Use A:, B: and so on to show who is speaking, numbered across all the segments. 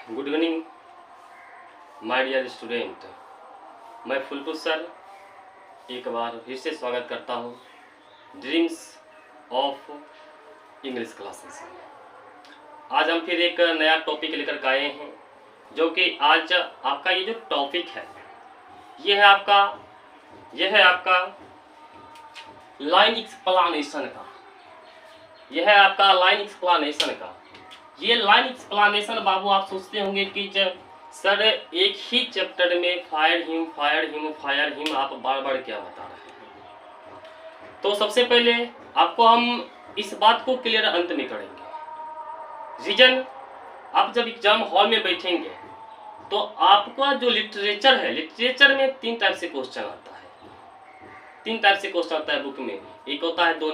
A: Good evening my dear student. मैं Phulpur sir एक बार फिर से स्वागत करता हूँ ड्रीम्स ऑफ इंग्लिश क्लासेस में। आज हम फिर एक नया टॉपिक लेकर के आए हैं, जो कि आज आपका ये जो टॉपिक है ये है आपका लाइन एक्सप्लेनेशन का। यह है आपका लाइन एक्सप्लेनेशन का। ये लाइन एक्सप्लेनेशन बाबू आप सोचते होंगे कि सर एक ही चैप्टर में फायर हिम आप बार बार क्या बता रहे हैं। तो सबसे पहले आपको हम इस बात को क्लियर अंत में करेंगे। रीजन, आप जब एग्जाम हॉल में बैठेंगे तो आपका जो लिटरेचर है, लिटरेचर में 3 टाइप से क्वेश्चन आता है। 3 टाइप से क्वेश्चन आता है बुक में। एक होता है 2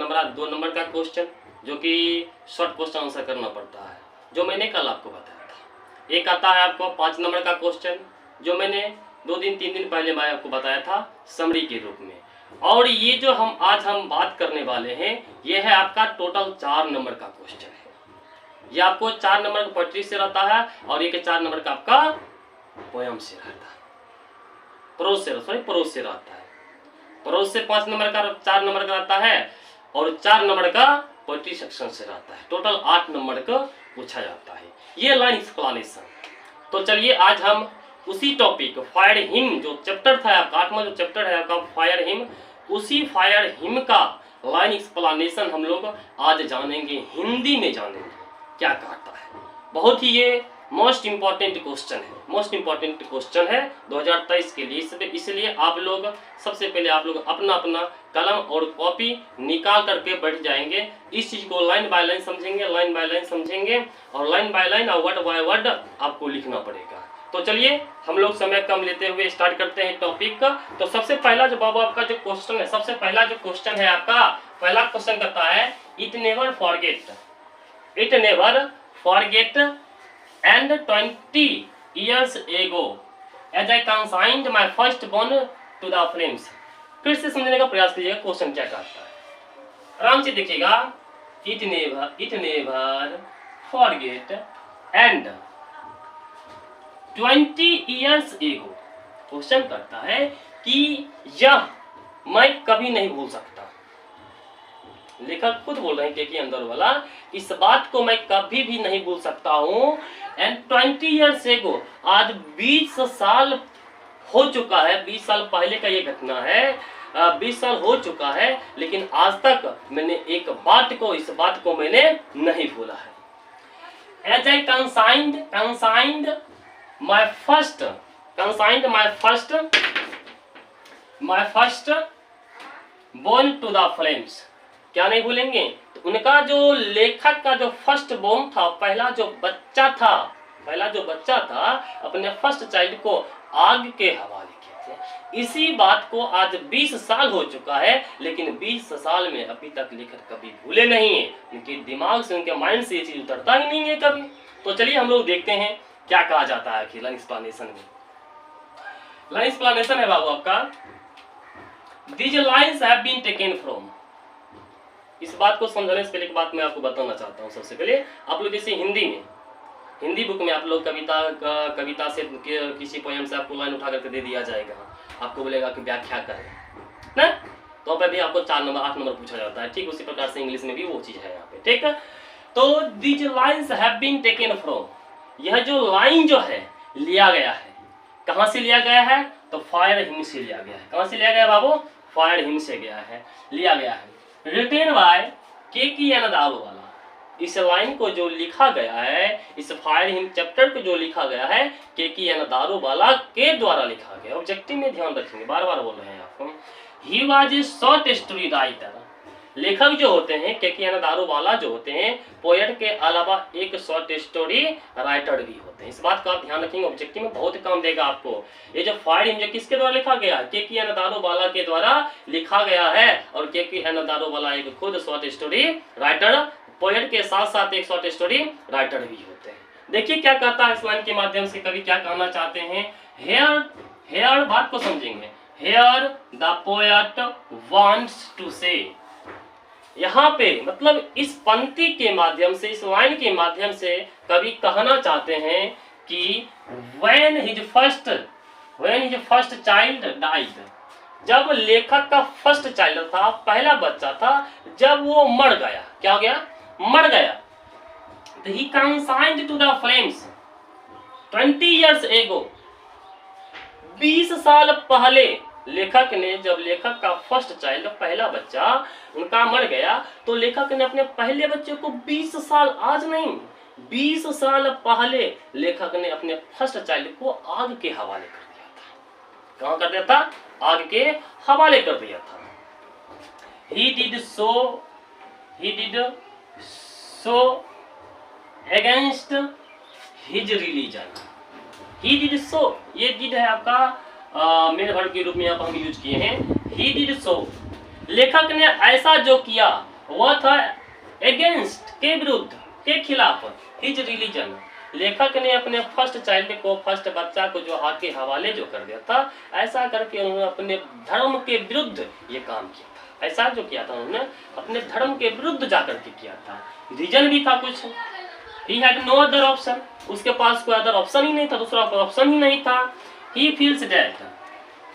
A: नंबर का क्वेश्चन, जो कि शॉर्ट क्वेश्चन आंसर करना पड़ता है, जो मैंने कल आपको बताया था। एक आता है आपको 5 नंबर का क्वेश्चन, जो मैंने 2 दिन 3 दिन पहले मैं आपको बताया था समरी के रूप में। और ये जो आज हम बात करने वाले हैं ये है आपका टोटल 4 नंबर का क्वेश्चन है। ये आपको 4 नंबर का पोएट्री से रहता है और एक 4 नंबर का आपका पोयम से रहता है, प्रोज से रहता है। प्रोज से 5 नंबर का 4 नंबर का रहता है और 4 नंबर का पोएट्री सेक्शन से रहता है। टोटल 8 नंबर का पूछा जाता है ये लाइन एक्सप्लेनेशन। तो चलिए आज हम उसी टॉपिक फायर हिम, जो चैप्टर था आपका 8वां जो चैप्टर है आपका फायर हिम, उसी फायर हिम का लाइन एक्सप्लेनेशन हम लोग आज जानेंगे, हिंदी में जानेंगे क्या कहता है। बहुत ही ये मोस्ट इम्पॉर्टेंट क्वेश्चन है 2023 के लिए। इसलिए आप लोग सबसे पहले अपना अपना कलम और कॉपी निकाल करके बैठ जाएंगे। इस चीज को लाइन बाय लाइन समझेंगे और लाइन बाय लाइन और वर्ड बाय वर्ड आपको लिखना पड़ेगा। तो चलिए हम लोग समय कम लेते हुए स्टार्ट करते हैं टॉपिक का। तो सबसे पहला जो बाबू आपका जो क्वेश्चन है, सबसे पहला जो क्वेश्चन है आपका, पहला क्वेश्चन कहता है it never forget and 20 years ago as I consigned my first born to the flames। फिर से समझने का प्रयास कीजिएगा क्वेश्चन क्या कहता है, आराम से देखिएगा। It never forget and 20 years ago question करता है कि यह मैं कभी नहीं भूल सकता। लेखक खुद बोल रहे हैं कि अंदर वाला, इस बात को मैं कभी भी नहीं भूल सकता हूँ। एंड 20 years ago, आज 20 साल हो चुका है, 20 साल पहले का ये घटना है। 20 साल हो चुका है, लेकिन आज तक मैंने इस बात को मैंने नहीं भूला है। As I consigned my first born to the flames। क्या नहीं भूलेंगे? तो उनका जो लेखक का जो फर्स्ट बॉर्न था, पहला जो बच्चा था अपने फर्स्ट चाइल्ड को आग के हवाले किए थे। इसी बात को आज 20 साल हो चुका है, लेकिन 20 साल में अभी तक लेखक कभी भूले नहीं है। उनके दिमाग से, उनके माइंड से ये चीज उतरता ही नहीं है कभी। तो चलिए हम लोग देखते हैं क्या कहा जाता है लाइन एक्सप्लेनेशन में। लाइन एक्सप्लेनेशन है बाबू आपका, these lines have been taken from. इस बात को समझने से पहले एक बात मैं आपको बताना चाहता हूँ। सबसे पहले आप लोग जैसे हिंदी बुक में आप लोग कविता से किसी पोएम से आपको लाइन उठा करके दे दिया जाएगा, आपको बोलेगा कि व्याख्या करें ना, तो पे भी आपको 8 नंबर पूछा जाता है। ठीक उसी प्रकार से इंग्लिश में भी वो चीज है यहाँ पे। ठीक है, तो these lines have been taken from, यह जो लाइन जो है लिया गया है, कहाँ से लिया गया है? तो फायर हिम से लिया गया है। कहाँ से लिया गया बाबू? फायर हिम से लिया गया है। रिटेन बाय के दारू वाला। इस लाइन को जो लिखा गया है, इस फायर हिम चैप्टर को जो लिखा गया है के दारू वाला के द्वारा लिखा गया। ऑब्जेक्टिव में ध्यान रखेंगे, बार बार बोल रहे हैं आपको। He was a short story writer. लेखक जो होते हैं के दारू वाला जो होते हैं, पोएट के अलावा एक शॉर्ट स्टोरी राइटर भी होते हैं। इस बात का आप ध्यान रखेंगे, ऑब्जेक्टिव में बहुत काम देगा आपको। ये जो फायर हिम जो किसके द्वारा लिखा गया है? के दारू वाला के द्वारा लिखा गया है। और के दारू वाला एक खुद शॉर्ट स्टोरी राइटर, पोएट के साथ साथ एक शॉर्ट स्टोरी राइटर भी होते हैं। देखिए क्या कहता है इस लाइन के माध्यम से, कवि क्या कहना चाहते हैं। हेयर बात को समझेंगे। Here the poet wants to say, यहाँ पे मतलब इस पंक्ति के माध्यम से, इस लाइन के माध्यम से कवि कहना चाहते हैं कि when his first child died, जब लेखक का फर्स्ट चाइल्ड था, पहला बच्चा था, जब वो मर गया, क्या हो गया, मर गया, तो he consigned to the flames 20 years ago, 20 साल पहले लेखक ने, जब लेखक का फर्स्ट चाइल्ड, पहला बच्चा उनका मर गया, तो लेखक ने अपने पहले बच्चे को 20 साल, आज नहीं 20 साल पहले लेखक ने अपने फर्स्ट चाइल्ड को आग के हवाले कर दिया था। कहाँ कर दिया था? आग के हवाले कर दिया था। He did so against his religion. He did so, ये did है आपका मेन वर्ब के रूप में यहाँ पर हम यूज किए हैं। He did so, लेखक ने ऐसा जो किया वह था against, के विरुद्ध, के खिलाफ, his religion, लेखक ने अपने फर्स्ट चाइल्ड को, फर्स्ट बच्चा को जो आग के हवाले जो कर दिया था, ऐसा करके उन्होंने अपने धर्म के विरुद्ध ये काम किया था। ऐसा जो किया था उन्होंने अपने धर्म के विरुद्ध जाकर के किया था। रीजन भी था कुछ, he had no other option, उसके पास कोई अदर ऑप्शन ही नहीं था, दूसरा ऑप्शन ही नहीं था। he feels that,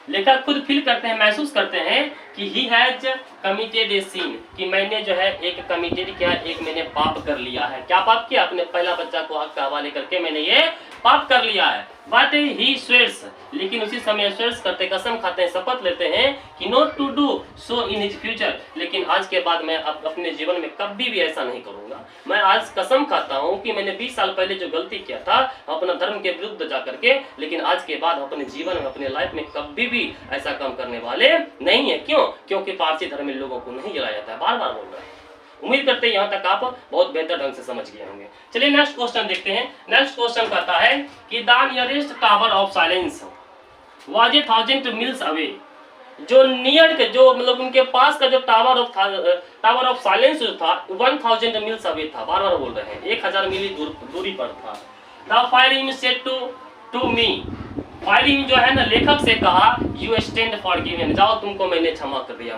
A: लेखक खुद फील करते हैं, महसूस करते हैं कि he has committed a sin, कि मैंने जो है एक कमिटेड किया, एक मैंने पाप कर लिया है। क्या पाप किया? अपने पहला बच्चा को आग के हवाले करके मैंने ये पाप कर लिया है। बट ही स्वेयर्स, लेकिन उसी समय स्वेयर्स करते, कसम खाते हैं, शपथ लेते हैं कि not to do so in his future, लेकिन आज के बाद मैं अपने जीवन में कभी भी ऐसा नहीं करूंगा। मैं आज कसम खाता हूँ कि मैंने 20 साल पहले जो गलती किया था अपना धर्म के विरुद्ध जा करके, लेकिन आज के बाद अपने जीवन में, अपने लाइफ में कभी भी ऐसा काम करने वाले नहीं है। क्यों? क्योंकि पारसी धर्म में लोगों को नहीं जलाया जाता है। बार बार बोल रहा है। उम्मीद करते हैं यहाँ तक आप बहुत बेहतर ढंग से समझ गए होंगे। चलिए नेक्स्ट क्वेश्चन देखते हैं। नेक्स्ट क्वेश्चन कहता है कि the nearest tower of silence was 1000 miles away, जो नियर के, जो मतलब उनके पास का जो टावर ऑफ साइलेंस जो था 1000 मील्स अवे था। बार बार बोल रहे हैं, 1000 मील दूरी पर था। The fire said to me, fire जो है ना, लेखक से कहा, यू स्टैंड फॉर गिवन, जाओ तुमको मैंने क्षमा कर दिया,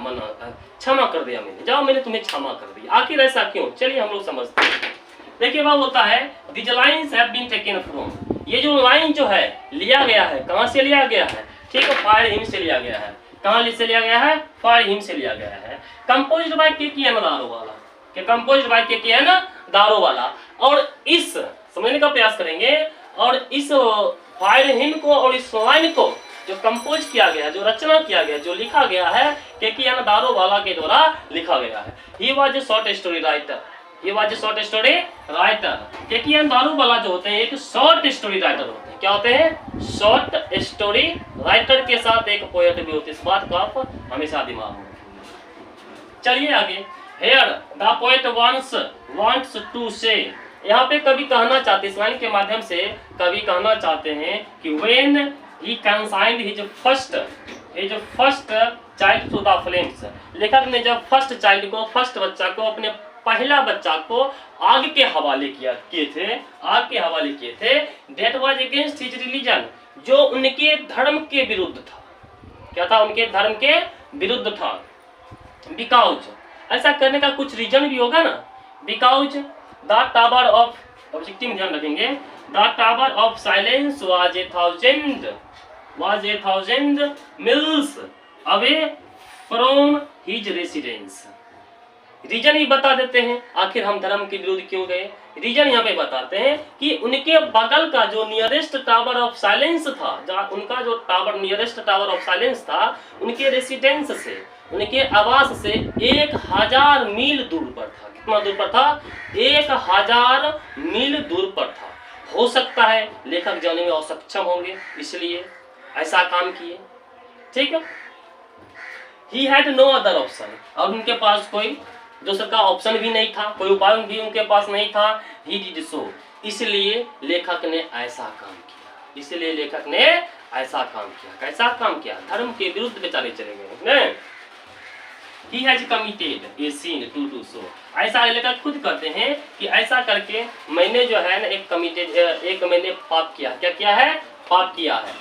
A: क्षमा कर दिया मैंने, जाओ मैंने तुम्हें क्षमा कर दिया। आखिर ऐसा क्यों? चलिए हम लोग समझते हैं। देखिए वह होता है this lines have been taken from, ये जो लाइन जो है लिया गया है, कहाँ से लिया गया है? ठीक है, फायर हिम से लिया गया है। कहाँ से लिया गया है? फायर हिम से लिया गया है। कंपोज्ड बाय के है ना, दारो वाला, के कंपोज्ड बाय के है ना, दारो वाला। और इस समझने का प्रयास करेंगे, और इस फायर हिम को और इस लाइन को जो कंपोज किया गया, जो रचना किया गया, जो लिखा गया है, के दारो वाला के द्वारा लिखा गया है। He was a short story writer, he was a short story writer. के दारो वाला जो होते हैं एक शॉर्ट स्टोरी राइटर होते हैं। क्या होते हैं? शॉर्ट स्टोरी राइटर के साथ एक पोएट भी होती है। इस बात को आप हमेशा दिमाग में रखिए। चलिए आगे। Here the poet wants to say, यहाँ पे कवि कहना चाहते, इस लाइन के माध्यम से कवि कहना चाहते हैं कि when he consigned his first child to the flames, लेखक ने जब फर्स्ट चाइल्ड को, फर्स्ट बच्चा को, अपने पहला बच्चा को आग के हवाले किए थे, आग के हवाले किए थे, that was against his religion, जो उनके धर्म के विरुद्ध था। क्या था? उनके धर्म के विरुद्ध था। बिकॉज, ऐसा करने का कुछ रीजन भी होगा ना। Because the tower of, objective में ध्यान रखेंगे, the tower of silence was 1000 miles away from his residence. Reason ही बता देते हैं, आखिर हम धर्म के विरुद्ध क्यों गए। रीजन यहाँ पे बताते हैं कि उनके बगल का जो नियरेस्ट टावर ऑफ साइलेंस था, उनका जो tower, nearest tower of silence था, उनके रेसिडेंस से, उनके आवास से 1000 मील दूर पर था। कितना दूर पर था? 1000 मील दूर पर था। हो सकता है लेखक जाने में असक्षम होंगे, इसलिए ऐसा काम किए। ठीक है, he had no other option, और उनके पास कोई दूसरा का ऑप्शन भी नहीं था, कोई उपाय भी उनके पास नहीं था। ही डिड सो, इसलिए लेखक ने ऐसा काम किया, इसलिए लेखक ने ऐसा काम किया। कैसा काम किया? धर्म के विरुद्ध बेचारे चले गए। He has committed a sin to do so, ऐसा लेखक खुद करते हैं कि ऐसा करके मैंने जो है ना एक मैंने पाप किया। क्या किया है? पाप किया है।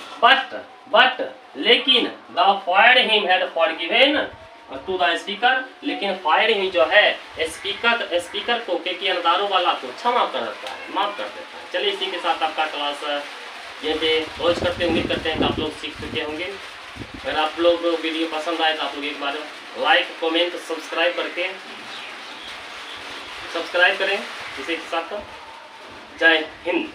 A: बट लेकिन the fired him had forgiven to the speaker, लेकिन फायर हिम जो है स्पीकर को, के अंदारों वाला को क्षमा कर देता है, माफ कर देता है। चलिए इसी के साथ आपका क्लास यहीं पे क्लोज करते हैं। उम्मीद करते हैं कि आप लोग सीख चुके होंगे। अगर आप लोग वीडियो पसंद आए तो आप लोग एक बार लाइक कमेंट सब्सक्राइब करें। इसी के साथ जय हिंद।